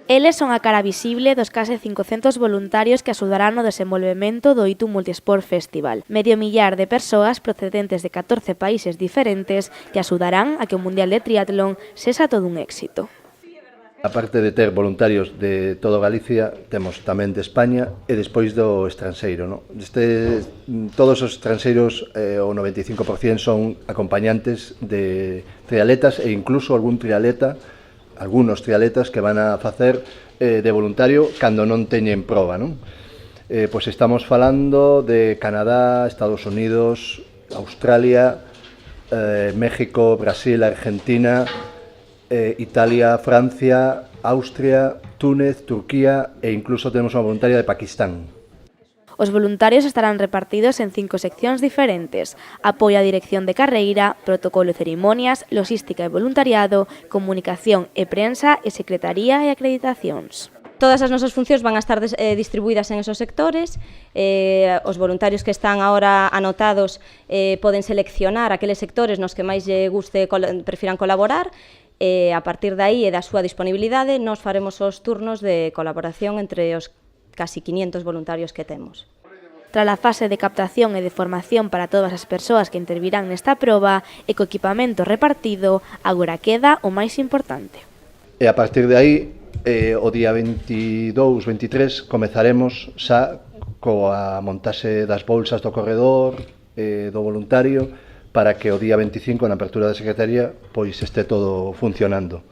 Eles son a cara visible dos case 500 voluntarios que axudarán no desenvolvemento do ITU Multisport Festival. Medio millar de persoas procedentes de 14 países diferentes que axudarán a que o Mundial de Triatlón sexa todo un éxito. A parte de ter voluntarios de todo Galicia, temos tamén de España e despois do estranxeiro. No? Todos os estranxeiros, o 95% son acompañantes de triatletas e incluso algunos triatletas que van a facer de voluntario cando non teñen proba. Non? Pois estamos falando de Canadá, Estados Unidos, Australia, México, Brasil, Argentina, Italia, Francia, Austria, Túnez, Turquía e incluso tenemos unha voluntaria de Pakistán. Os voluntarios estarán repartidos en 5 seccións diferentes: apoio á dirección de carreira, protocolo e cerimonias, logística e voluntariado, comunicación e prensa e secretaría e acreditacións. Todas as nosas funcións van a estar distribuídas en esos sectores. Os voluntarios que están ahora anotados poden seleccionar aqueles sectores nos que máis lle guste prefiran colaborar. A partir de aí e da súa disponibilidade nos faremos os turnos de colaboración entre os casi 500 voluntarios que temos. Tras a fase de captación e de formación para todas as persoas que intervirán nesta proba e co equipamento repartido, agora queda o máis importante. E a partir de aí, o día 22-23, comezaremos xa coa montaxe das bolsas do corredor, do voluntario, para que o día 25, na apertura da Secretaría, pois este todo funcionando.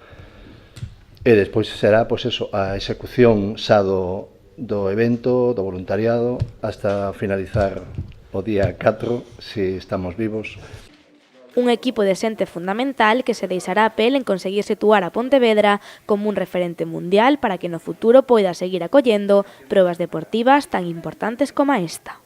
E despois será, pois eso, a execución xa do evento, do voluntariado, hasta finalizar o día 4, se estamos vivos. Un equipo de xente fundamental que se deixará a pel en conseguir situar a Pontevedra como un referente mundial para que no futuro poida seguir acollendo probas deportivas tan importantes como esta.